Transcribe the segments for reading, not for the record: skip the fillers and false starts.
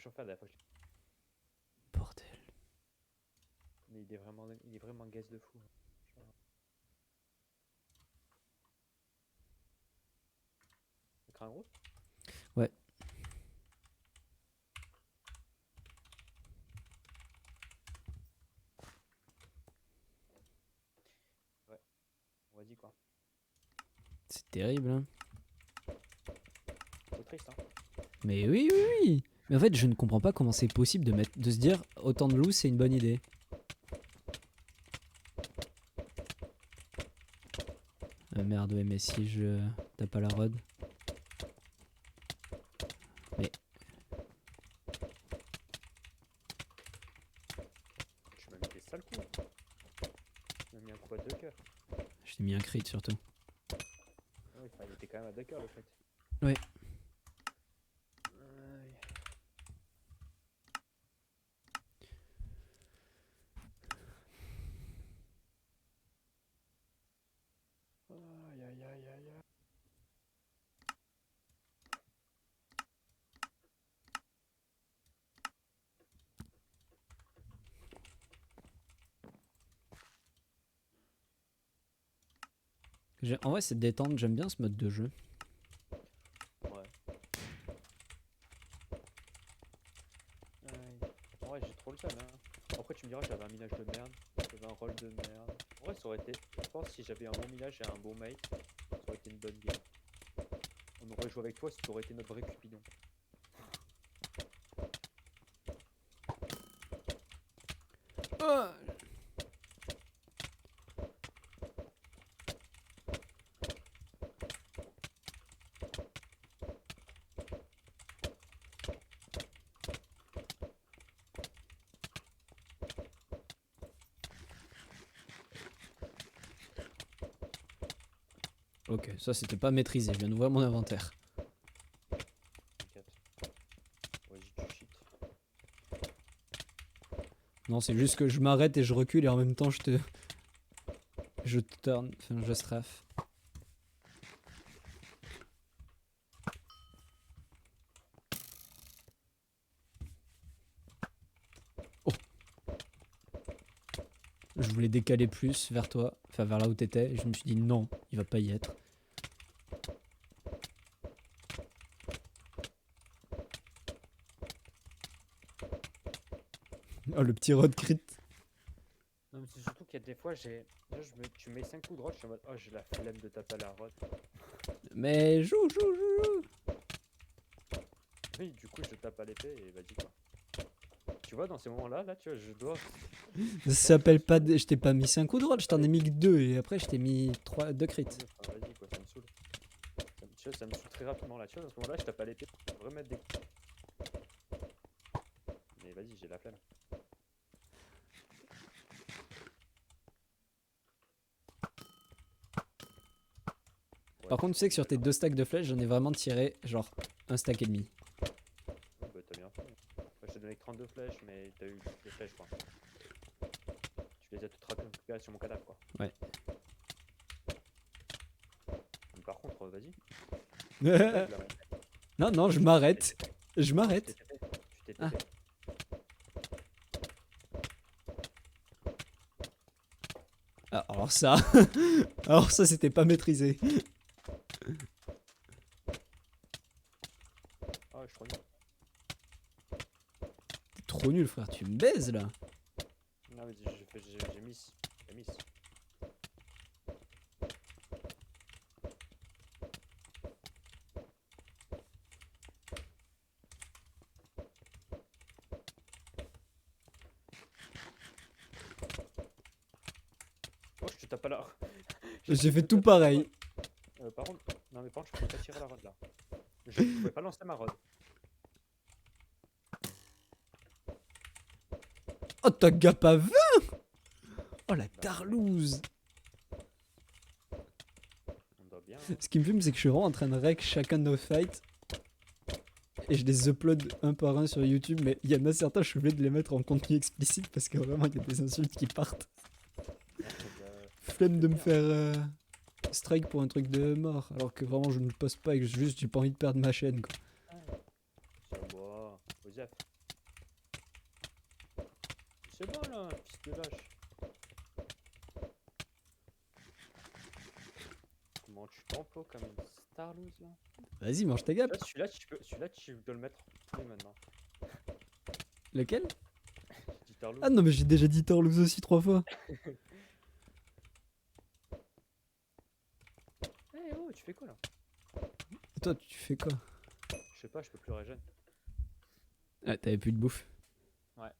chauffer la fois. Bordel. Mais il est vraiment gaz de fou. Écran gros. Ouais. Ouais. Vas-y quoi. C'est terrible, hein. C'est triste, hein. Mais oui, oui, oui. Mais en fait, je ne comprends pas comment c'est possible de se dire autant de loups, c'est une bonne idée. Ah merde, ouais, mais si je tape à la rod. Mais Tu m'as mis des sales coups. Tu m'as mis un coup à 2 cœurs. je t'ai mis un crit surtout. Ouais, enfin, il était quand même à 2 cœurs le fait. Ouais. Aïe. Aïe aïe aïe aïe aïe. En vrai, c'est détente, j'aime bien ce mode de jeu. Ouais. Aïe. En vrai, j'ai trop le seum, hein. Après, tu me diras que j'avais un minage de merde. J'avais un rôle de merde. En vrai, ça aurait été. Je pense que si j'avais un bon minage et un bon mate, ça aurait été une bonne game. On aurait joué avec toi, ça aurait été notre vrai Cupidon. Ok, ça c'était pas maîtrisé, je viens d'ouvrir mon inventaire. T'inquiète. Vas-y, tu cheat. Non, c'est juste que je m'arrête et je recule et en même temps je te... Je turn, enfin je strafe. Oh. Je voulais décaler plus vers toi, enfin vers là où t'étais, et je me suis dit non, il va pas y être. Oh le petit road crit. Non, mais c'est surtout qu'il y a des fois, là, tu mets 5 coups de rod, je suis en mode, oh, j'ai la flemme de taper à la rod. Mais joue, joue, joue, joue. Oui, du coup, je tape à l'épée et vas-y quoi. Tu vois, dans ces moments-là, là, tu vois, je dois. Ça s'appelle pas... Je t'ai pas mis 5 coups de roll, je t'en ai mis que 2 et après je t'ai mis 2 crits. Oui, enfin, vas-y quoi, ça me saoule. Ça me saoule très rapidement là, tu vois, dans ce moment-là, je tape à l'épée pour remettre des coups. Mais vas-y, j'ai la flemme. Ouais, Par contre, tu sais que sur tes 2 stacks de flèches, j'en ai vraiment tiré genre un stack et demi. oui, bah t'as bien fait. Moi, je t'ai donné que 32 flèches, mais t'as eu des flèches quoi. Tu les as toutes récupérées sur mon cadavre quoi. Ouais. Mais par contre, vas-y. Bug, là, mec. Non, non, je m'arrête. Je Tu m'arrête. t'es TP. Tu t'es Ah. TP. Ah, alors ça... alors ça, c'était pas maîtrisé. Ah, je suis trop nul. T'es trop nul, frère, tu me baises là. Non, mais j'ai miss. J'ai miss. Oh, je te tape à la. J'ai fait de tout taper à la pareil. rod. Par contre, non, mais par contre, je pouvais pas tirer la rod là. Je pouvais pas lancer ma rod. Oh, t'as gap à 20. Oh, la Bah, tarlouse. on doit bien. Hein. Ce qui me fume, c'est que je suis vraiment en train de rec chacun de nos fights. Et je les upload un par un sur YouTube, mais il y en a certains, je suis obligé de les mettre en contenu explicite parce que vraiment, il y a des insultes qui partent. Flemme de me faire strike pour un truc de mort, alors que vraiment, je ne le poste pas et que juste, j'ai pas envie de perdre ma chaîne, quoi. Ça boit. Osef. C'est bon là, fils de lâche. Comment tu t'emploies comme une starlouse là? Vas-y, mange ta gape. Là, celui-là, tu dois le mettre oui, maintenant. Lequel? J'ai dit starlouse. Ah non, mais j'ai déjà dit Torlouse aussi 3 fois. Eh oh, tu fais quoi là? Et toi, tu fais quoi? Je sais pas, je peux plus régénérer. Ah, t'avais plus de bouffe. Ouais.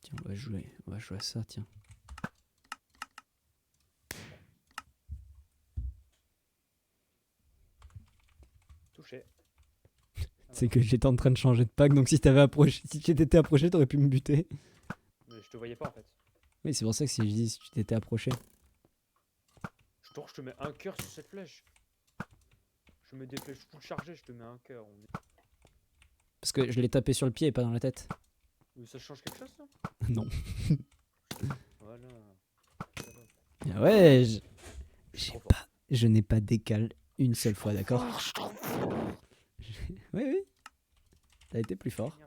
Tiens, on va jouer à ça, tiens. Touché. C'est que j'étais en train de changer de pack, donc si t'avais approché, si tu t'étais approché, t'aurais pu me buter. Mais je te voyais pas en fait. Oui, c'est pour ça que si je dis si tu t'étais approché. Je te mets un cœur sur cette flèche. Je mets des flèches full chargées, je te mets un cœur. Parce que je l'ai tapé sur le pied et pas dans la tête. Oui, ça change quelque chose ça? Non. Voilà. Ah ouais, J'ai trop je n'ai pas décalé une seule fois, d'accord? Oui, oui. T'as été plus fort.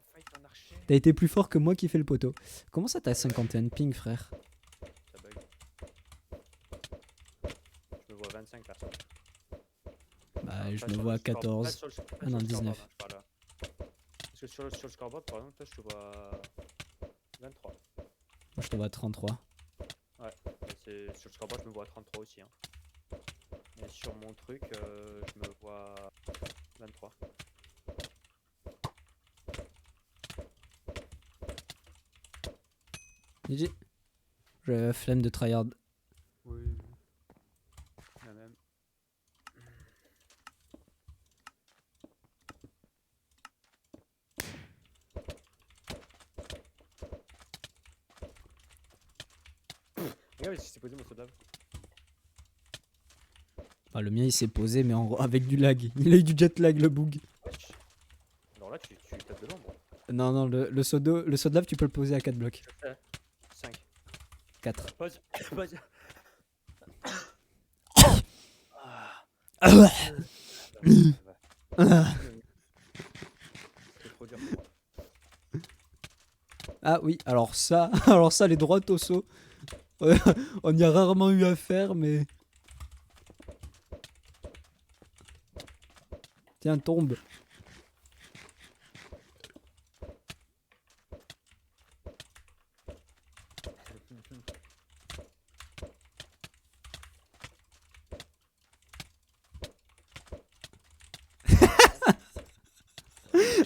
T'as été plus fort que moi qui fais le poteau. Comment ça t'as 51 ping, frère? Ça bug. Je me vois 25 personnes. Bah, je Pas me sur vois le à score- 14. pas sur le- pas Ah sur non, le 19. scoreboard, hein, je parle là. Parce que sur le scoreboard, par exemple, toi, je te vois 23. Moi, je te vois 33. Sur le scoreboard, je me vois 33 aussi. Hein. Et sur mon truc, je me vois 23. GG. J'ai la flemme de tryhard. Oui. La même. Regarde ce qui s'est posé mon soldat. Ah, le mien il s'est posé, mais avec du lag. Il a eu du jet lag, le bug. Wesh. Alors là, tu tapes de l'ombre. Non, non, le Sodlave, tu peux le poser à 4 blocs. Je fais 5. 4. Pause. Pause. Ah ouais. C'est trop dur pour moi. Ah oui, alors ça, les droites au saut. On y a rarement eu affaire, mais. Tiens, tombe.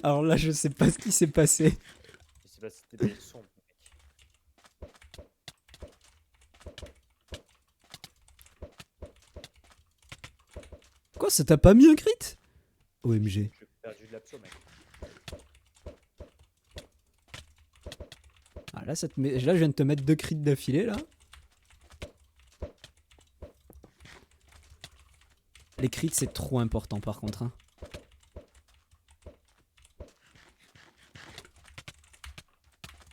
Alors là, je sais pas ce qui s'est passé. Je sais pas si c'était des sons, mec. Quoi, ça t'a pas mis un crit? OMG. J'ai perdu de l'abso, mec. Ah, là, là, je viens de te mettre 2 crits d'affilée, là. Les crits, c'est trop important, par contre. Hein.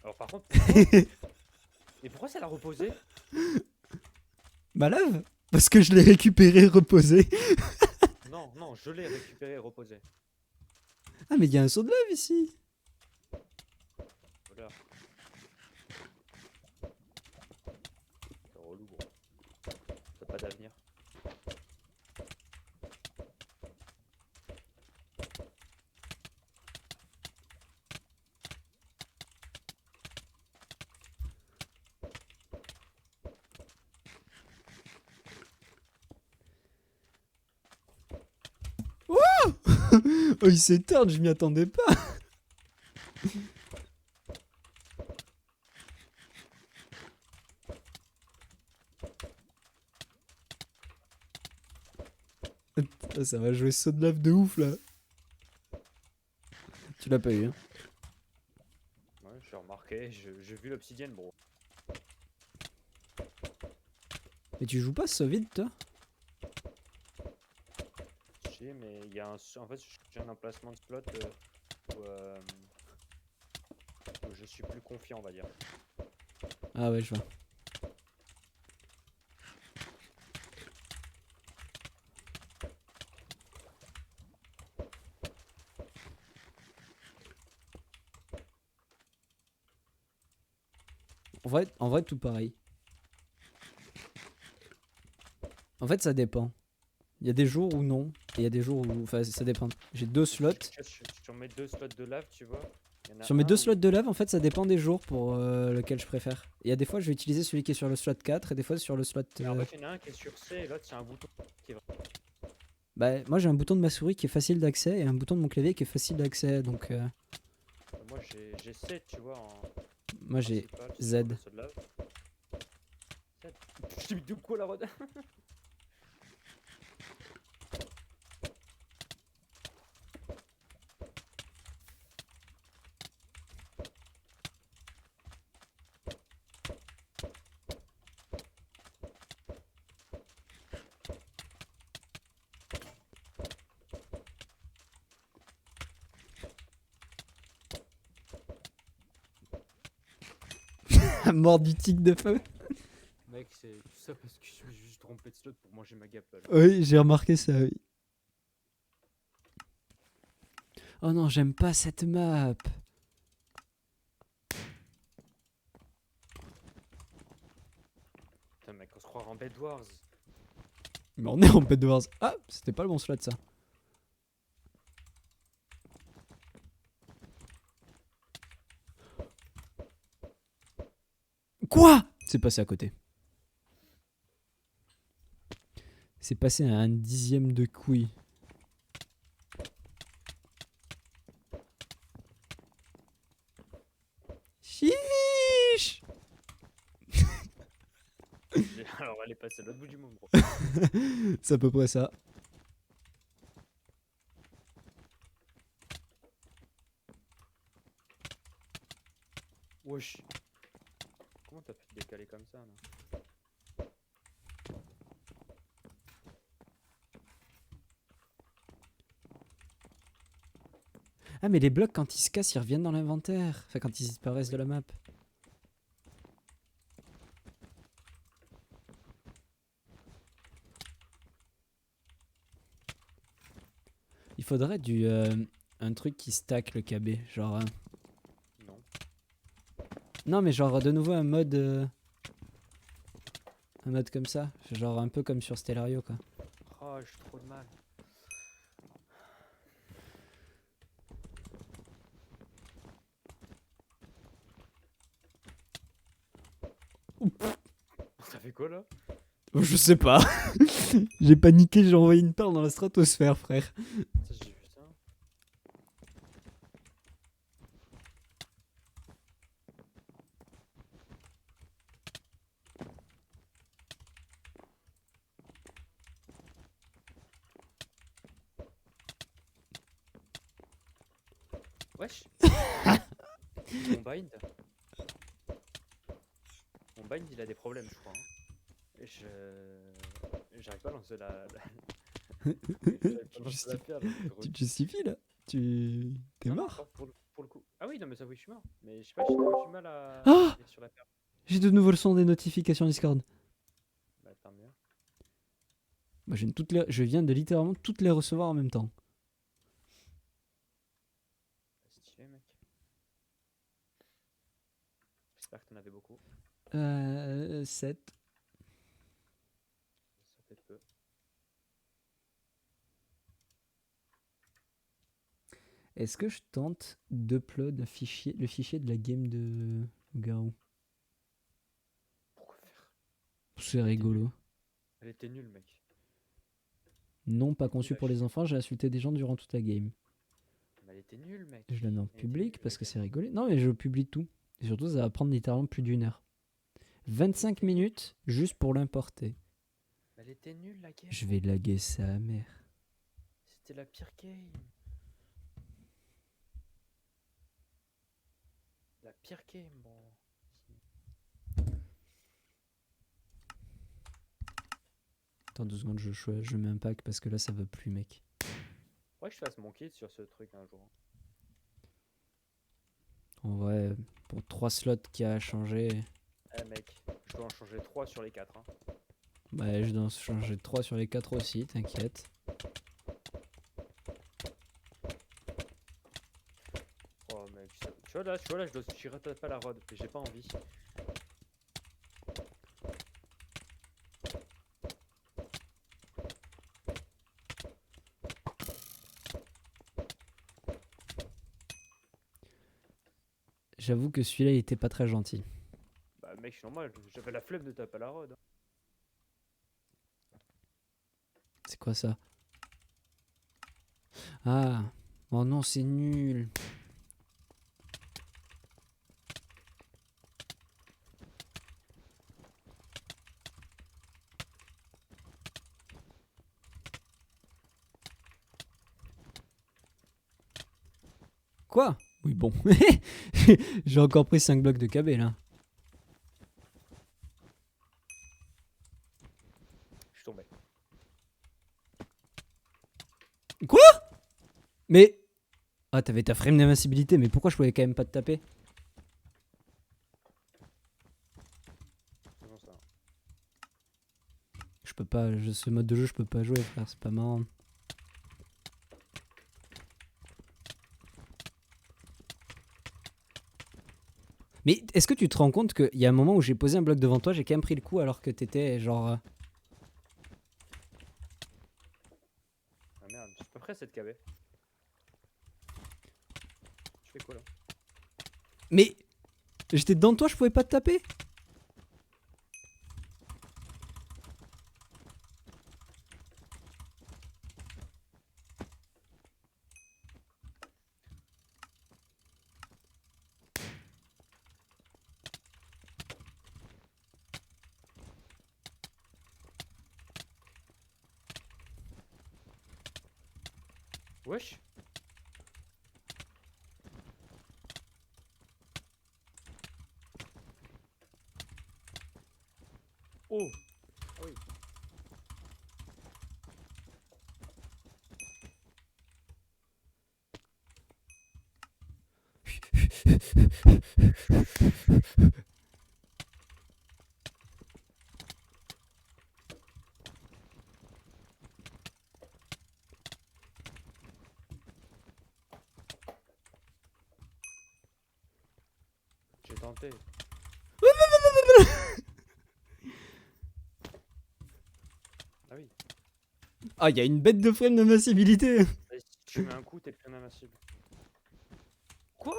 Alors par contre, et pourquoi ça l'a reposé? Ma lave? Parce que je l'ai récupéré, reposé. Non, non, je l'ai récupéré et reposé. Ah, mais il y a un saut de lave ici. Voilà. C'est relou, gros. T'as pas d'avenir. Oh, il s'éteint, je m'y attendais pas. Ah, ça va jouer saut de lave de ouf là. Tu l'as pas eu, hein? Ouais, j'ai remarqué, j'ai vu l'obsidienne, bro. Mais tu joues pas Solid toi? Je sais, mais il y a un. En fait, j'ai un emplacement de slot où, où je suis plus confiant, on va dire. Ah ouais, je vois. En vrai, tout pareil. En fait, ça dépend. Il y a des jours où non, et il y a des jours où. Enfin, ça dépend. J'ai deux slots. Sur mes 2 slots de lave, tu vois, il y en a Sur mes un deux où. slots de lave, en fait, ça dépend des jours pour lequel je préfère. Il y a des fois, je vais utiliser celui qui est sur le slot 4 et des fois sur le slot. Mais en fait, il y en a un qui est sur C et l'autre, c'est un bouton qui est Bah, moi, j'ai un bouton de ma souris qui est facile d'accès et un bouton de mon clavier qui est facile d'accès. Donc, Moi, j'ai C, tu vois, en moi, j'ai principal Z. sur le slot de lave. Je t'ai mis deux coups à la roda. Mort du tic de feu. Mec, c'est tout ça parce que je me suis juste trompé de slot pour manger ma gapple. Oui, j'ai remarqué ça, oui. Oh non, j'aime pas cette map. Putain, mec, on se croirait en Bed Wars. Mais on est en Bed Wars. Ah, c'était pas le bon slot, ça. Quoi? C'est passé à côté. C'est passé à un dixième de couille. Chiche. Alors, elle est passée à l'autre bout du monde, gros. C'est à peu près ça. Wesh. Comment t'as pu te décaler comme ça, là? Ah, mais les blocs, quand ils se cassent, ils reviennent dans l'inventaire. Enfin, quand ils disparaissent de la map. Il faudrait un truc qui stack le KB. Genre. Non. Non, mais genre de nouveau un mode. Un mode comme ça. Genre un peu comme sur Stellario, quoi. Oh, j'ai trop de mal. T'as fait quoi, là? Je sais pas. J'ai paniqué, j'ai envoyé une perle dans la stratosphère, frère. Ça, j'ai vu ça. Wesh. Mon bind. Mon bind, il a des problèmes, je crois. Hein. J'arrive pas à lancer j'arrive pas à lancer la pierre, là, c'est Tu drôle. te justifies là? T'es Non, non, mort? pas pour le coup. Ah oui, non, mais ça, oui, je suis mort. Mais je sais pas, j'ai trop du mal à Ah! aller sur la pierre. J'ai de nouveau le son des notifications Discord. Bah, tant mieux. Moi, je viens de littéralement toutes les recevoir en même temps. Bah, stylé, mec. J'espère que t'en avais beaucoup. 7. Ça fait peu. Est-ce que je tente d'upload le fichier de la game de Garou? Pourquoi faire? C'est rigolo. Elle était nulle, mec. Non pas conçu pour Wesh. les enfants, j'ai insulté des gens durant toute la game. Mais elle était nulle, mec. Je la mets en Elle était public nulle, parce la que game. c'est rigolo. Non mais je publie tout. Et surtout ça va prendre littéralement plus d'une heure. 25 minutes juste pour l'importer. Elle était nulle, la game. Je vais laguer sa mère. C'était la pire game. La pire game, bon. Attends 2 secondes, je mets un pack parce que là ça veut plus, mec. Ouais, que je fasse mon kit sur ce truc un jour. En vrai, pour 3 slots qu'il y a à changer, Eh mec, je dois en changer 3 sur les 4. Hein. bah je dois en changer 3 sur les 4 aussi, t'inquiète. Oh mec, tu vois là, je dois tirer pas la rod, mais j'ai pas envie. J'avoue que celui-là il était pas très gentil. Bah mec, c'est normal, j'avais la flemme de taper la rod. C'est quoi ça? Ah, oh non, c'est nul. Quoi? Oui, bon. J'ai encore pris 5 blocs de KB là. Je suis tombé. Quoi? Mais. Ah, t'avais ta frame d'invincibilité, mais pourquoi je pouvais quand même pas te taper? Faisons ça. Je peux pas, ce mode de jeu, je peux pas jouer, frère, c'est pas marrant. Mais est-ce que tu te rends compte qu'il y a un moment où j'ai posé un bloc devant toi, j'ai quand même pris le coup alors que t'étais genre. Ah merde, je suis pas prêt à cette KB. Je fais quoi là? Mais. J'étais devant toi, je pouvais pas te taper? Wesh. Oh. Ah oui. J'ai tenté. Ah oui. Ah, il y a une bête de frame d'invincibilité. Vas-y, si tu mets un coup, t'es plus invincible. Quoi?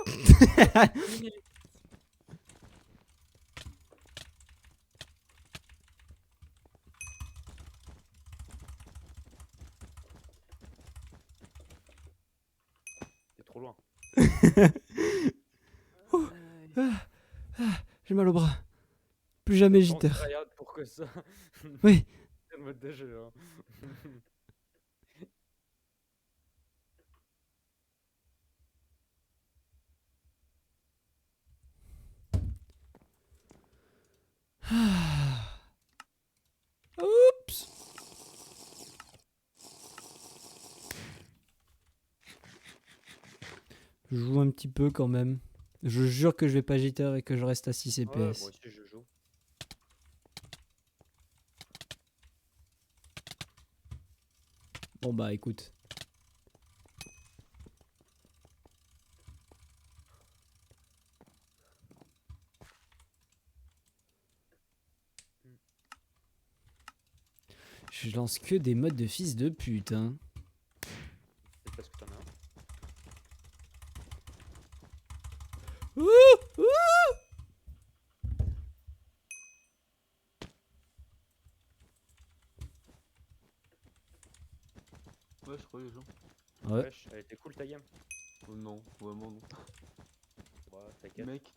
T'es trop loin. Oh. J'ai mal au bras. Plus jamais jitter. Regarde pour que ça. Oui. C'est le mode de jeu. Hein. Oups. Je joue un petit peu quand même. Je jure que je vais pas jitter et que je reste à 6 Ouais, moi CPS. aussi je joue. Bon bah écoute. Je lance que des modes de fils de pute, hein. C'est parce que t'en as un. Ouh, ouh. Ouais, je crois les gens. Ouais. Wesh, elle était cool ta game. Oh non, vraiment non. Ouais, t'inquiète. Mec,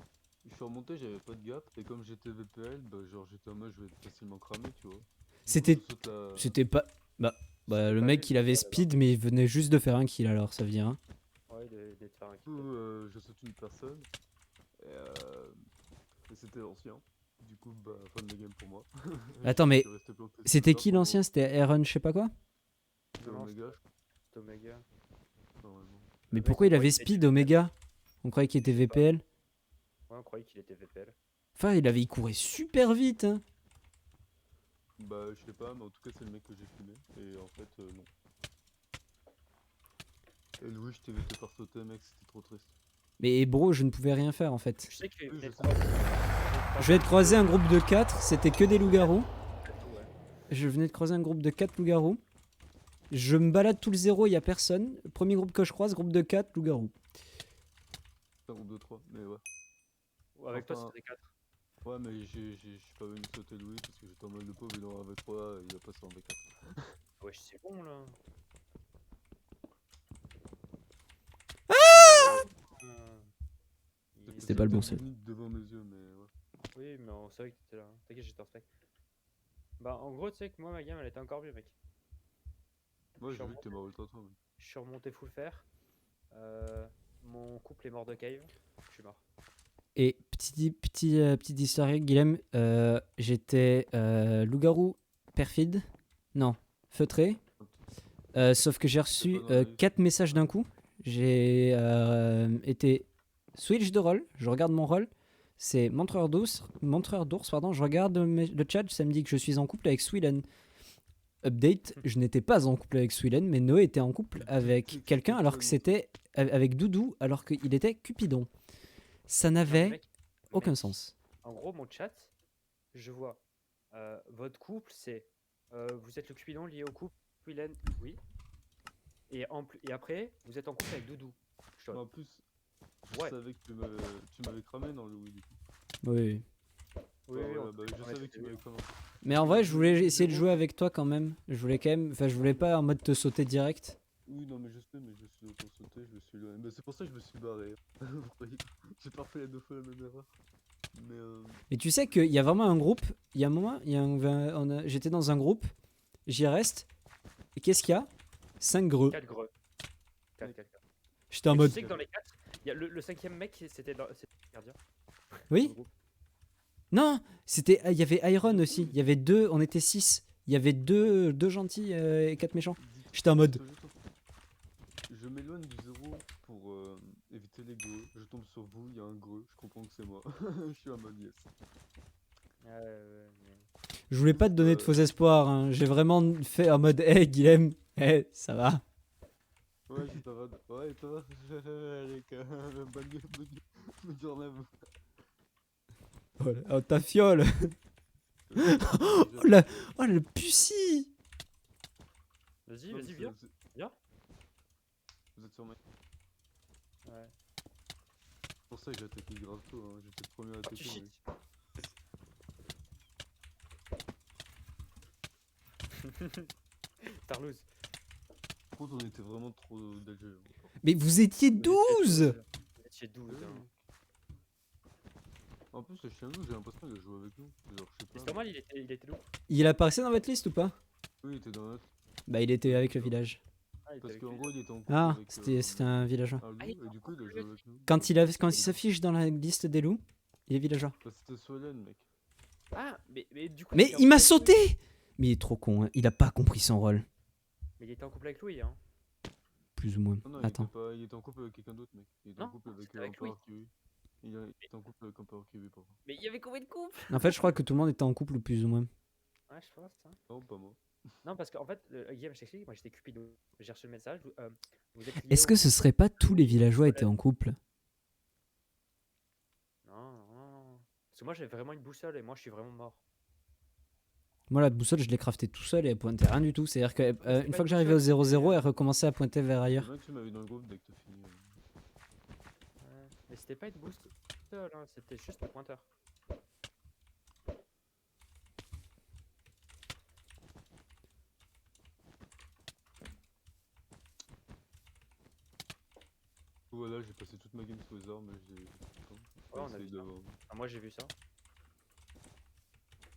je suis remonté, j'avais pas de gap, et comme j'étais VPL, bah genre j'étais en mode je vais être facilement cramé, tu vois. C'était- Du coup, je saute la- C'était pas. Bah, C'était le pas mec nul, il avait ça, là-bas. speed mais il venait juste de faire un kill alors ça vient. Hein. Ouais, de te faire un Du kill. coup, je saute une personne, et c'était ancien. Du coup, bah, fin de la game pour moi. Attends, mais Je suis resté planté sous c'était le qui arbre l'ancien? C'était Aaron, je sais pas quoi? pendant- Non, non, Omega, c'était Omega. normalement. Mais Le mec, pourquoi on il avait croyait qu'il était speed VPL. Omega? On croyait qu'il était Je sais pas. VPL. Ouais, on croyait qu'il était VPL. Enfin, il courait super vite, hein. Bah, je sais pas, mais en tout cas, c'est le mec que j'ai fumé. Et en fait, non. Et Louis, je t'ai vu te faire sauter, mec, c'était trop triste. Mais bro, je ne pouvais rien faire en fait. Je sais qu'il Oui, venait je de sais. croiser. Je venais de croiser un groupe de 4, c'était que des loups-garous. Ouais. Je venais de croiser un groupe de 4 loups-garous. Je me balade tout le zéro, il y a personne. Premier groupe que je croise, groupe de 4 loups-garous. C'est un groupe de 3, mais ouais. Ouais, avec toi, Enfin, c'était 4. Ouais, mais je suis pas venu sauter Louis parce que j'étais en mode le pauvre, il est en AV3, il a pas ça en V4. Ouais, c'est bon là. C'était pas le bon seul. seul. Devant mes yeux, mais ouais. Oui, mais on savait que t'étais là. T'inquiète, j'étais en spec. Bah, en gros, tu sais que moi, ma game, elle était encore mieux, mec. Moi, Je suis j'ai vu que t'es remonté- mort ultra toi, mec. Je suis remonté full fer. Mon couple est mort de cave. Je suis mort. Et petite historique, Guilhem, j'étais loup-garou perfide. Non, feutré. Sauf que j'ai reçu pas dans la liste. 4 messages d'un coup. J'ai été switch de rôle. Je regarde mon rôle. C'est montreur d'ours. Pardon. Je regarde le chat. Ça me dit que je suis en couple avec Sweden. Update. Je n'étais pas en couple avec Sweden, mais Noé était en couple avec quelqu'un alors que c'était avec Doudou alors qu'il était Cupidon. Ça Non, mais n'avait mec, aucun mec, sens. En gros, mon chat, je vois votre couple, c'est vous êtes le Cupidon lié au couple, Willen, oui. Et après, vous êtes en couple avec Doudou. Je suis en Mais en mode, plus, je Ouais. savais que tu m'avais cramé dans le Louis du coup. Oui. oui, Ouais, oui, voilà, on- bah, je on a savais fait que tu des- m'avais cramé. Mais en vrai, je voulais essayer de Zéro. jouer avec toi quand même. Je voulais quand même. Enfin, je voulais pas en mode te sauter direct. Oui, non, mais je sais, mais je suis autant sauté, je me suis éloigné. Mais c'est pour ça que je me suis barré. J'ai pas fait les 2 fois la même erreur. Mais Mais tu sais qu'il y a vraiment un groupe. Il y a un moment, j'étais dans un groupe. J'y reste. Et qu'est-ce qu'il y a 5 greux. 4 greux. 4. J'étais en Et mode. tu sais que dans les 4, il y a le cinquième mec, c'était le gardien. dans Oui. le groupe. Non, c'était. Il y avait Iron aussi. Il y avait 2. On était 6. Il y avait 2 gentils et 4 méchants. dis-toi- J'étais en mode. dis-toi juste un truc. Je m'éloigne du zéro pour éviter les greux. Je tombe sur vous, il y a un greux, je comprends que c'est moi. Je suis en mode yes. Mais- Je voulais pas te donner de faux espoirs. Hein. J'ai vraiment fait en mode. Hey, Guilhem. Hey, ça va. Ouais, j'étais en mode. Ouais, et toi Allez, quand même, bonne journée à vous. Oh, ta fiole. Oh, le pussy. Vas-y, Non, mais vas-y, viens. Viens. Vous êtes sur ma. Ouais. C'est pour ça que j'ai attaqué grave tôt, hein. J'étais le premier à Tu attaquer. cheats. Tarlouse. Par contre, on était vraiment trop d'algériens. Mais vous étiez 12. Vous étiez 12. Hein. En plus, le chien loup, j'ai l'impression qu'il a joué avec nous. Genre, je sais C'est pas. normal, il était loup. Il apparaissait dans votre liste ou pas? Oui, il était dans notre. Bah, il était avec le village. Ah, il était Parce avec qu'en lui. gros, il était en couple Ah, avec. c'était un villageois. Un loup, Ah, il et du coup, il a joué avec nous. Quand il s'affiche dans la liste des loups, il est villageois. Bah, c'était Solène, mec. Ah, mais du coup. Mais était en il m'a couple avec Louis. sauté. Mais il est trop con, hein. Il a pas compris son rôle. Mais il était en couple avec Louis, hein. Plus ou moins. Non, non, Attends. il était en couple avec quelqu'un d'autre, mec. Il était en Non, couple avec c'était un avec Louis. Power Kiwi. Il était en couple avec un Power Kiwi, par contre. Mais il y avait combien de couples? En fait, je crois que tout le monde était en couple, plus ou moins. Ouais, je pense. Hein. Non, pas moi. Non, parce qu'en fait, Guillaume, je t'explique, moi j'étais Cupidon. J'ai reçu le message. Vous êtes liés Est-ce au- que ce serait pas tous les villageois étaient en couple? Non. Parce que moi j'avais vraiment une boussole et moi je suis vraiment mort. Moi, la boussole, je l'ai craftée tout seul et elle pointait rien du tout. C'est-à-dire que c'est une pas fois une que j'arrivais au boussole, 0-0, c'était, elle recommençait à pointer vers C'est ailleurs. bien que tu m'as vu dans le groupe dès que t'as fini. Ouais. Mais c'était pas une boost seule, hein, c'était juste le pointeur. Voilà, j'ai passé toute ma game sous les armes, j'ai. Ouais, on a vu ça. Ah, moi j'ai vu ça. En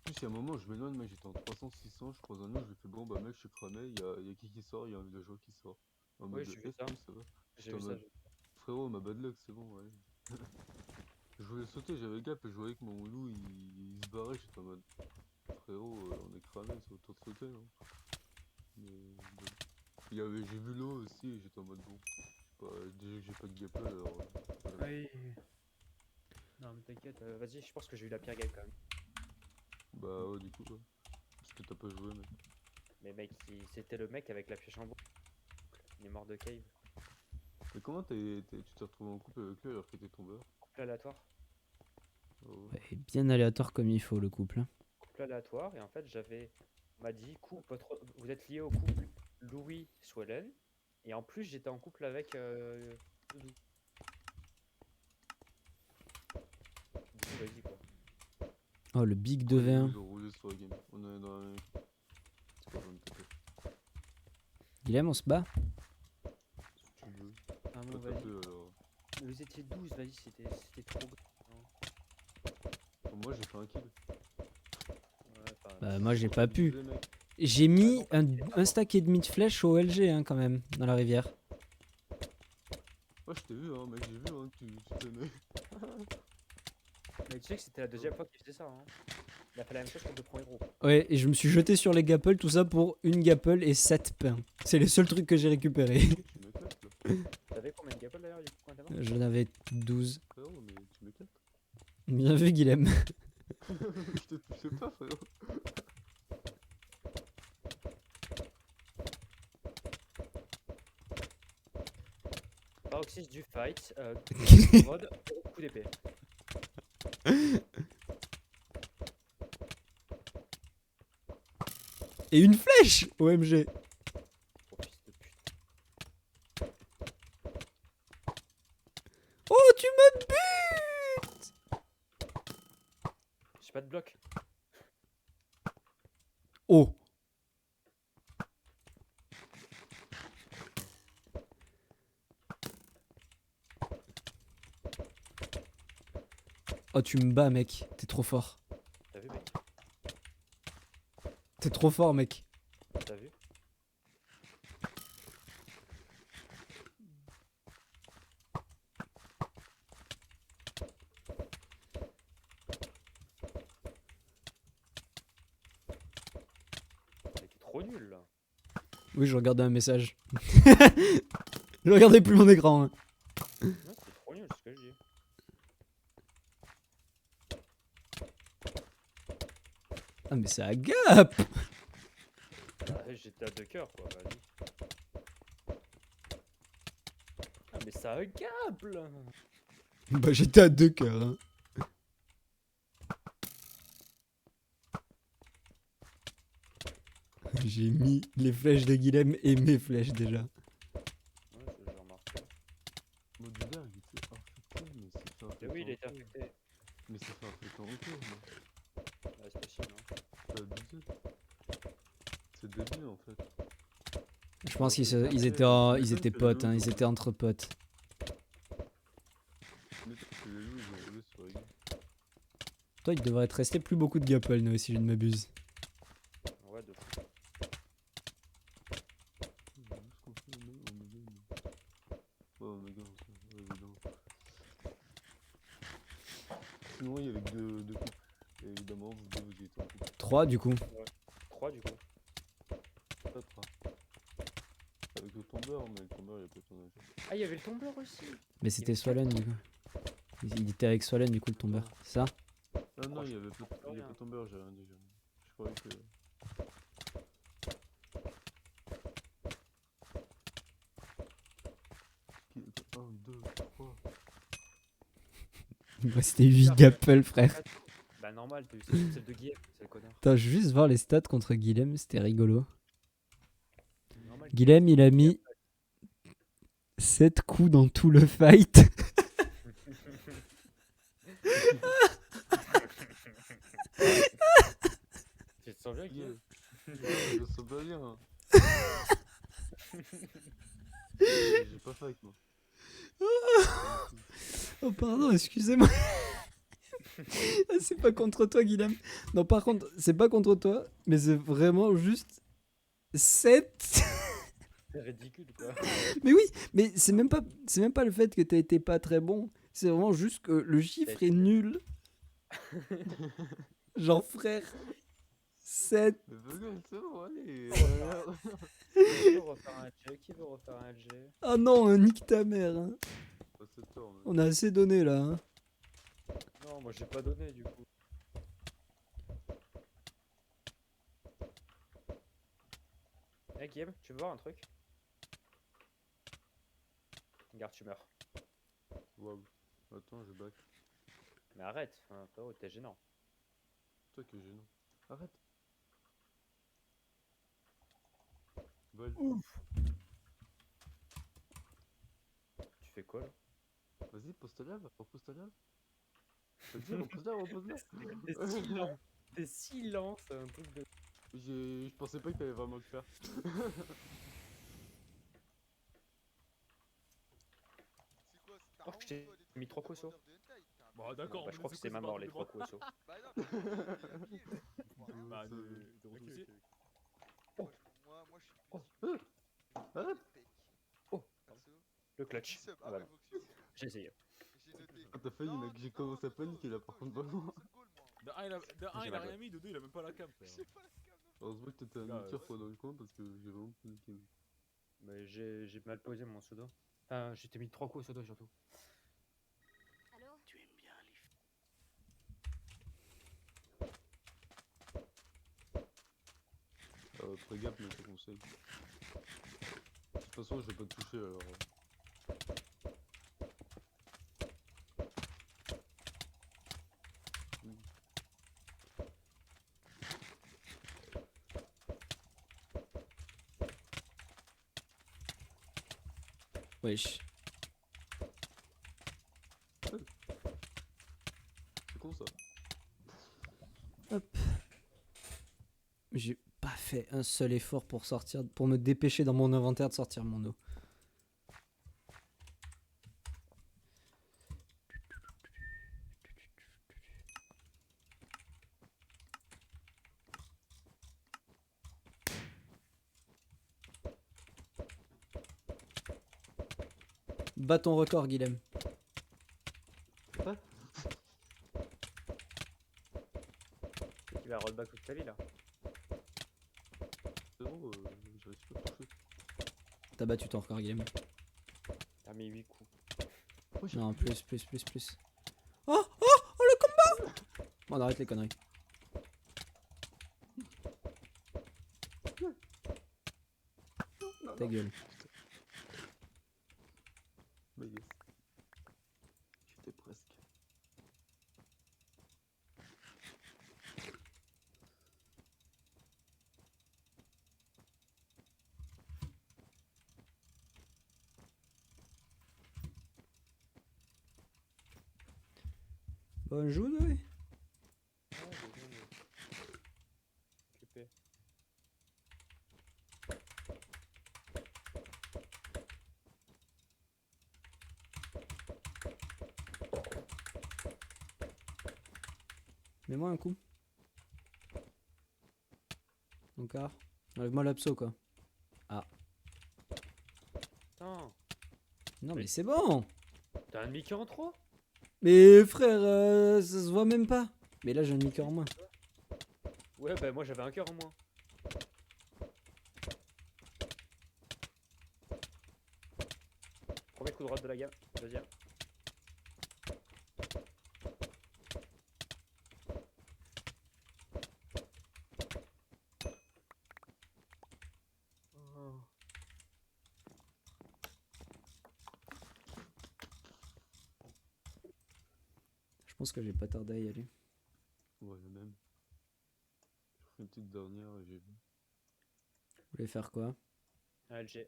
plus, il y a un moment, je m'éloigne, mec, j'étais en 300-600, je croise un autre, je lui fais bon, bah mec, je suis cramé, y a qui sort, y a un villageois qui sort. En Oui, mode, j'ai vu eh, ça. salut, ça va. J'ai en vu ça. mode, frérot, ma bad luck, c'est bon, ouais. Je voulais sauter, j'avais gap et je voyais que mon loup il se pareil, j'étais en mode frérot, on est cramé, c'est autant de sauter. Hein. Mais bon. J'ai vu l'eau aussi et j'étais en mode bon. Bah, déjà que j'ai pas de gapel alors. Voilà. Oui. Non, mais t'inquiète, vas-y, je pense que j'ai eu la pire game quand même. Bah ouais, du coup, ouais. Parce que t'as pas joué, mec. Mais mec, c'était le mec avec la pioche en bois. Il est mort de cave. Mais comment tu t'es retrouvé en couple avec lui alors qu'il était tombeur? Couple aléatoire. Oh, ouais. Ouais, bien aléatoire comme il faut le couple. Hein. Couple aléatoire, et en fait, on m'a dit, vous êtes lié au couple Louis Swellen, et en plus, j'étais en couple avec Doudou. Doudou, vas-y quoi. Oh, le big Après, 2v1. ils ont roulé sur la game. On est dans la même équipe. C'est pas besoin de taper. Guilhem, on se bat? Si tu veux. Ah Pas bon, vas-y. taper alors. Vous étiez 12, vas-y, c'était trop gros. Bon, moi j'ai fait un kill. Ouais, enfin, Bah, moi j'ai Contre pas des pu. mecs. J'ai mis un stack et demi de flèches au LG hein, quand même, dans la rivière. Ouais, je t'ai vu, hein, mec, j'ai vu hein, que tu t'aimais. Mais tu sais que c'était la deuxième fois qu'il faisait ça. Hein. Il a fait la même chose contre le premier groupe. Ouais, et je me suis jeté sur les gapples, tout ça pour une gapple et 7 pains. C'est les seuls trucs que j'ai récupérés. Tu m'éclates là. T'avais combien de gapples d'ailleurs du coup quand t'avais J'en avais 12. Frérot, mais tu m'éclates. Bien vu, Guilhem. Je te touchais pas, frérot. Paroxysme du fight, mode coup d'épée. Et une flèche OMG. Oh fils de pute. Oh, tu me butes. J'ai pas de bloc. Oh. Oh, tu me bats, mec. T'es trop fort. T'as vu mec? T'es trop fort, mec. T'as vu? Mais t'es trop nul là. Oui, je regardais un message. Je regardais plus mon écran. Hein. Non, t'es trop nul, c'est ce que je dis. Ah, mais c'est à gap. Bah, j'étais à 2 cœurs quoi, vas-y. Ah mais ça gable. Bah, j'étais à 2 cœurs. Hein. J'ai mis les flèches de Guilhem et mes flèches déjà. Ouais, j'ai remarqué. Modulaire, il était infecté, mais c'est fait infecter. Mais oui, il en était retour. infecté. Mais c'est fait infecter en retour, moi. Ouais, c'est possible. Hein. C'est abusé. C'est débile en fait. Je pense qu'ils Après, ils étaient, tu ils m'étonnes étaient que potes, les hein, loups, ils étaient entre potes. Mais parce que les loups, ils ont roulé sur la game. Toi, il devrait te rester plus beaucoup de gapple, Noé, si je ne m'abuse. Ouais, de fou. Qu'est-ce qu'on fait, Omega, ouais, Omega, c'est évident. Sinon, il y avait que deux couples. Et évidemment, vous deux, vous y étiez en couple. 3 du coup. 3 du coup. Pas trois. Avec le tombeur, mais le tombeur, il a pas ton âge. Ah, il y avait le tombeur aussi. Mais c'était Swollen du coup. Il était avec Swollen du coup, le tombeur. Ça? Ah non, il y avait Franchement, pas, il y a rien. pas tombeur, j'ai rien dit. Je croyais que. Qui- 1, 2, 3. Moi, c'était 8 gapple, frère. Bah normal, t'as eu celle de Guillaume, c'est le connard. Attends, je vais juste voir les stats contre Guilhem, c'était rigolo. Normal, Guilhem, il a mis 7 coups dans tout le fight. Tu te sens bien, Guillaume? Je me sens pas bien. Hein. J'ai pas fight moi. Oh pardon, excusez-moi. Ah, c'est pas contre toi, Guilhem. Non, par contre, c'est pas contre toi, mais c'est vraiment juste 7. C'est ridicule quoi. Mais oui, mais c'est même pas le fait que t'as été pas très bon. C'est vraiment juste que le chiffre est nul. Genre, frère. 7. Mais venez, c'est bon, allez. Qui veut refaire un jet? Qui veut refaire un jet? Ah non, nique ta mère. Hein. Pas 7 heures, mec. On a assez donné là. Hein. Non, moi j'ai pas donné du coup. Eh Guillaume, tu veux voir un truc? Regarde, tu meurs. Waouh. Attends, je back. Mais arrête, hein, frérot, t'es gênant. Toi qui est gênant. Arrête. Vol. Tu fais quoi là? Vas-y, pose ta lave. Repose ta lave. Vas-y, repose-la, repose-la. T'es si lent. T'es si lent, c'est un truc de. Je pensais pas que t'allais vraiment le faire. C'est quoi? T'as Oh, honte, j'ai toi, d'être mis 3 un cosos. vendeur de hentai? T'es un Bon, mec. d'accord, Bah, je crois que c'est ma mort les 3 cosos. Bah non, mais t'es habillé, moi, hein. Bah, Ça- de Ok, dossier. Moi, je suis Oh, plaisir. arrête. Pec. Oh. Perso. Le clutch. Sub. Ah Ah bah ouais, non, faut que tu j'ai essayé. J'ai noté. Ah, t'as failli, Non, mec. J'ai non, commencé à Dodo, paniquer là, Dodo, par contre, j'ai vraiment. pas seul goal, moi. De un, J'ai il a mal rien mis, de deux, il a même pas la cam, frère. J'ai pas la cam, non. Heureusement que t'étais un Gars, niqueur, toi, dans le coin, parce que j'ai vraiment paniqué, mec. Mais j'ai mal posé mon pseudo. Enfin, j'étais mis 3 coups au pseudo surtout. Allô? Fais gaffe, mais je te conseille. De toute façon, je vais pas te toucher, alors. Wesh. C'est con, ça. Hop. J'ai pas fait un seul effort pour sortir, pour me dépêcher dans mon inventaire de sortir mon eau. Bats ton record, Guilhem. Quoi? Et tu vas rollback toute ta vie là. C'est bon, j'arrive pas à te toucher. T'as battu ton record, Guilhem. T'as mis 8 coups. Oh, j'ai Non, plus. plus. Oh, le combat. Bon, on arrête les conneries. Ta gueule. Mais yes. J'étais presque. Bonne journée. Ouais, j'ai bien occupé. Mets-moi un coup. Encore. Enlève-moi l'abso, quoi. Putain, Non, mais c'est bon. t'as un demi-cœur en 3? Mais frère, ça se voit même pas. Mais là, j'ai un demi-cœur en moins. Ouais, bah moi j'avais un cœur en moins. Premier coup droit de la gamme, deuxième. Oh. Je pense que j'ai pas tardé à y aller. Ouais, même. J'ai fait une petite dernière et j'ai vu. Vous voulez faire quoi? Un LG.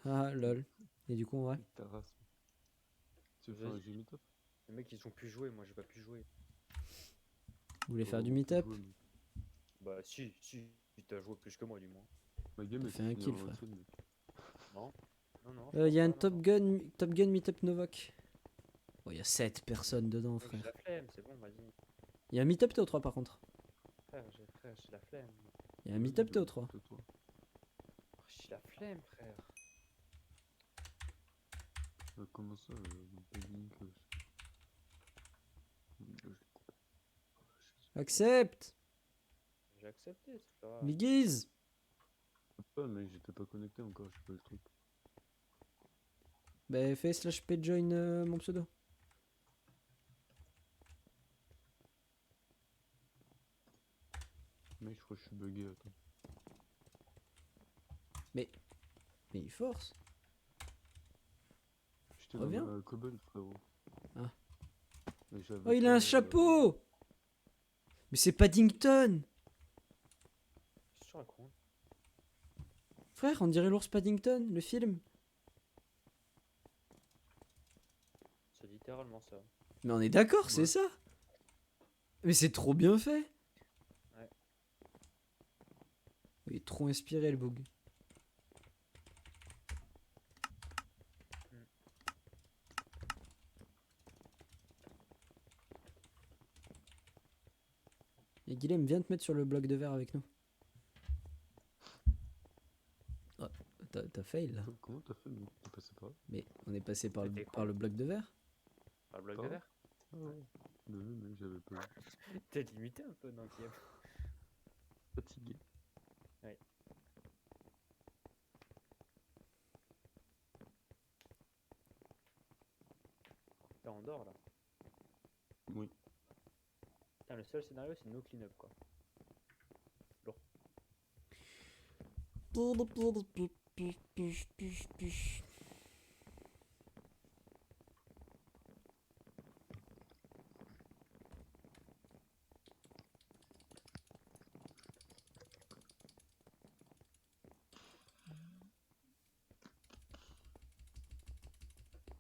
Ah, lol. Et du coup, on va? Ta race. Tu veux faire un Vas-y. jeu meet-up? Les mecs ils ont pu jouer, moi j'ai pas pu jouer. Vous voulez faire du Vraiment plus meet-up? jouer, mec. Bah si, t'as joué plus que moi du moins. Ma game T'as elle fait un s'est finie kill, en frère. entier, mec. Non, non. Il y a un Top Gun. Top Gun Meetup Novak. Oh, il y a 7 personnes dedans, J'ai frère. la flemme, c'est bon, vas-y. Il y a un Meetup TO3 par contre. Frère, j'ai la flemme. Il y a un Meetup TO3. C'est toi. Oh, j'ai la flemme, frère. Comment ça, le begging, Accepte. J'ai accepté, c'est pas grave. Biggies. Pas, mec, j'étais pas connecté encore, j'ai pas le truc. Bah fais slash p join mon pseudo. Mec, je crois que je suis bugué, attends. Mais il force. J'étais Reviens. dans la cobble, frérot. Ah. Mais j'avais Oh, il a un pas, chapeau. Mais c'est Paddington. Qu'est-ce que tu racontes? Frère, on dirait l'ours Paddington, le film. C'est littéralement ça. Mais on est d'accord, c'est Ouais. ça. Mais c'est trop bien fait. Ouais. Il est trop inspiré le bug. Et Guilhem, viens te mettre sur le bloc de verre avec nous. Oh, t'as fail là. Comment t'as fait, mec? T'es passé par là? Mais on est passé par C'était con. par le bloc de verre. Par le bloc de Pardon? verre. Ah ouais. Mais oui, mec, j'avais pas T'es limité un peu, non, Guillaume? fatigué. T'es en dehors là. Oui. Putain, le seul scénario c'est no clean up quoi.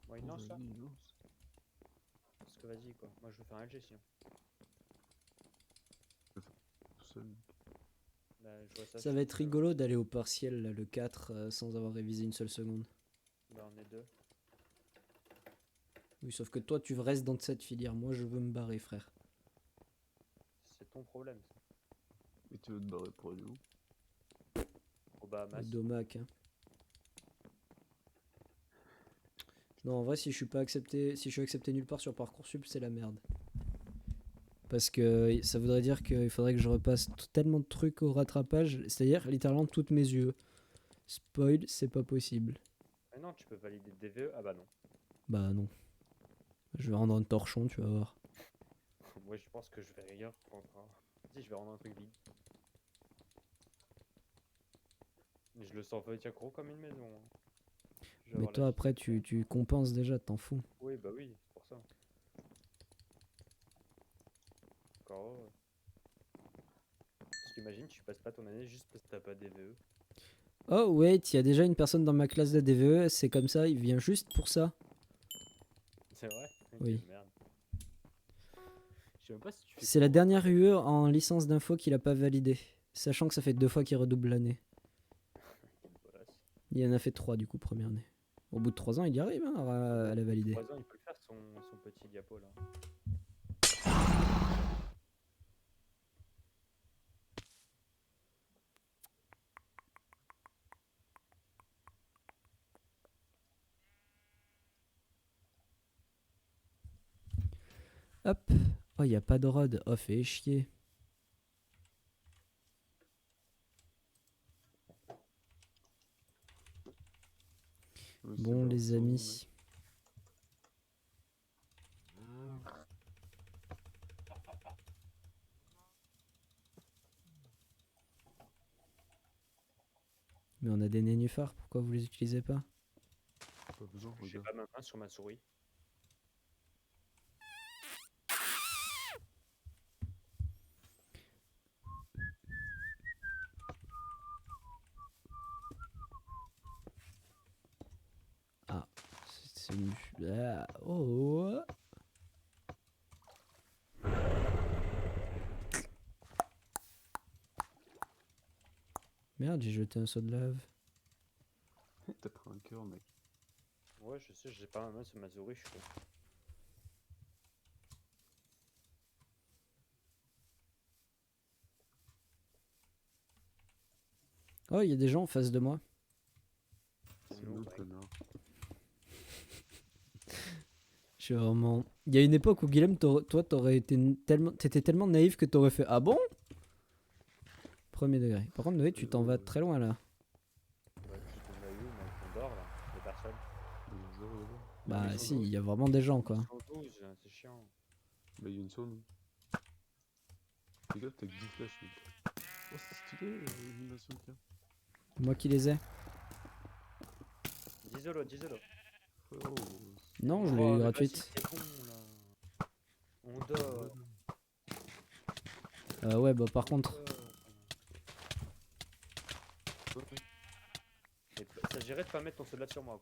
Bon, il lance là. Vas-y, lance. Parce que vas-y quoi. Moi je veux faire un jet sinon. Tout seul. Bah, je vois ça. Ça va être rigolo d'aller au partiel là, le 4 sans avoir révisé une seule seconde. Bah, on est deux. Oui, sauf que toi tu restes dans cette filière. Moi je veux me barrer, frère. C'est ton problème ça. Et tu veux te barrer pour aller où? Au Bahamas. Domac. Hein. Non, en vrai, si je suis pas accepté, si je suis accepté nulle part sur Parcoursup, c'est la merde. Parce que ça voudrait dire qu'il faudrait que je repasse tellement de trucs au rattrapage, c'est-à-dire littéralement toutes mes yeux. Spoil, c'est pas possible. Mais non, tu peux valider le DVE. Ah bah non. Bah non. Je vais rendre un torchon, tu vas voir. Moi je pense que je vais rien rendre. Si, je vais rendre un truc vide. Mais je le sens tiens gros comme une maison. Hein. Je vais Mais avoir toi la après vitesse. tu compenses déjà, t'en fous. Oui, bah oui, c'est pour ça. Encore. Parce qu'imagine, tu passes pas ton année juste parce que t'as pas DVE. Oh wait, il y a déjà une personne dans ma classe de DVE, c'est comme ça, il vient juste pour ça. C'est vrai? Ok, Oui. Merde. Je sais même pas si tu fais C'est la quoi. dernière UE en licence d'info qu'il a pas validé, sachant que ça fait 2 fois qu'il redouble l'année. Quelle bolasse. Il en a fait 3 du coup première année. Au bout de 3 ans, il y arrive hein, à la valider. 3 ans, il peut le faire son petit diapo là. Hop. Oh, il n'y a pas de rod. Oh, fait chier. Ouais, c'est Bon, bon, les c'est bon, amis. Mais on a des nénuphars, pourquoi vous les utilisez pas? mec. Pas besoin, J'ai regarde. pas ma main sur ma souris. C'est une... Ah, oh. Merde, j'ai jeté un seau de lave. T'as pris un cœur, mec. Ouais, je sais, j'ai pas ma main sur ma souris, je suis con. Oh, il y a des gens en face de moi. C'est nous, nous, ouais. connard. suis vraiment. Il y a une époque où Guilhem, toi, t'aurais été tellement, t'étais tellement naïf que t'aurais fait ah bon. Premier degré. Par contre, Noé, tu t'en vas très loin là. Ouais, tu tombes là où, mec? On dort là, y'a personne. Il y a zéro là-bas. Bah ils si, sont il y a vraiment des gens quoi. 112, c'est chiant. Bah, il y a une zone. Fais gaffe, t'as que 10 flashs, mec. Oh, c'est stylé, l'animation qu'il y a. Moi qui les ai. Disolo, disolo. Frérot, Non, je l'ai Oh, eu mais gratuite. vas-y, t'es con là. On dort. Ouais, bah par contre. Ça gérait de pas mettre ton soldat sur moi.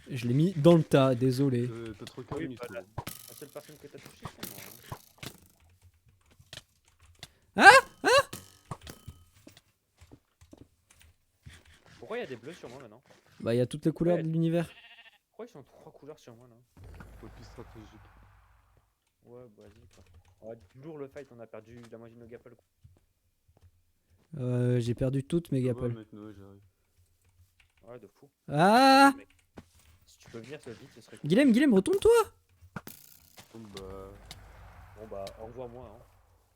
Je l'ai mis dans le tas, désolé. T'as 3 Oui, minutes, bah, toi. La seule personne que t'as touché, c'est moi. Hein. Pourquoi il y a des bleus sur moi maintenant? Bah il y a toutes les couleurs Ouais. de l'univers. Pourquoi ils sont 3 couleurs sur moi là? Faut plus stratégique. Ouais, bah vas-y quoi. Ouais, toujours le fight, on a perdu la moitié de nos gapples. J'ai perdu toutes mes Ça va, gapples. mec, Noé, j'arrive. Ouais, de fou. Ah Mec. Si tu peux venir ce vite, ce serait cool. Guilhem, retourne-toi. Bon, bah. Bon bah, au revoir moi.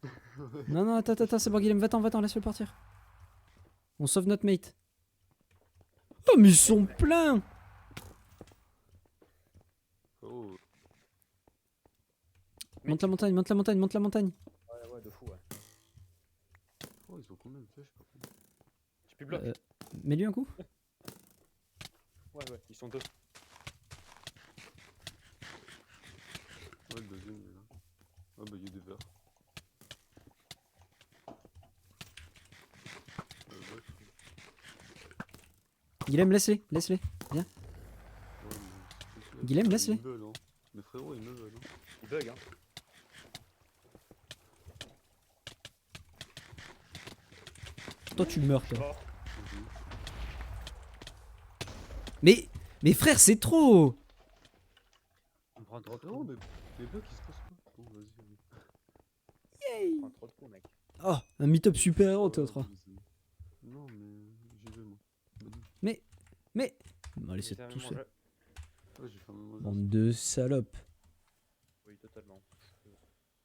Hein. Non, non, attends, c'est bon, Guilhem, va-t'en, laisse-le partir. On sauve notre mate. Oh, mais ils sont pleins. Oh, Monte la montagne. Ouais, ouais, de fou, ouais. oh, ils ont combien de flèches par contre? J'ai plus de bloc. Mets-lui un coup. Ouais, ouais, ils sont deux. Ouais, le deuxième il est là. Ah, bah, il y a des verres. Vache. Guilhem, laisse-les. Ouais, mais Guilhem, ils laisse-les. me veulent, hein. Mais frérot, ils me veulent. Hein. Ils bug, hein. Toi, tu meurs, toi. Mort. Mhm. Mais frère, c'est trop. On prend trop de Frérot, coups. mais les blocs ils se passent pas. Bon, vas-y. On prend trop de coups, mec. Oh, un meet-up super-héros, toi, Ouais, 3. Non, mais j'y vais, moi. Vas-y. Mais. Bon, allez, J'ai c'est fermé tout mon seul. jeu. Ouais, j'ai fait un moment. Bande de salopes. Oui, totalement.